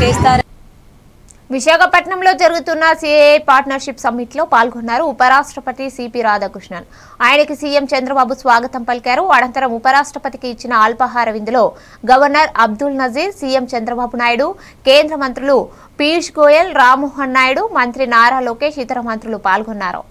చేస్తారు. విశాఖపట్నంలో జరుగుతున్న సిఐఐ పార్ట్నర్షిప్ సమ్మిట్ లో పాల్గొన్నారు ఉపరాష్ట్రపతి సిపి రాధాకృష్ణన్. ఆయనకి సీఎం చంద్రబాబు స్వాగతం పలికారు. అనంతరం ఉపరాష్ట్రపతికి ఇచ్చిన అల్పాహార విందులో గవర్నర్ అబ్దుల్ నజీర్, సీఎం చంద్రబాబు నాయుడు, కేంద్ర మంత్రులు పీయూష్ గోయల్, రామ్మోహన్ నాయుడు, మంత్రి నారా లోకేష్, ఇతర మంత్రులు పాల్గొన్నారు.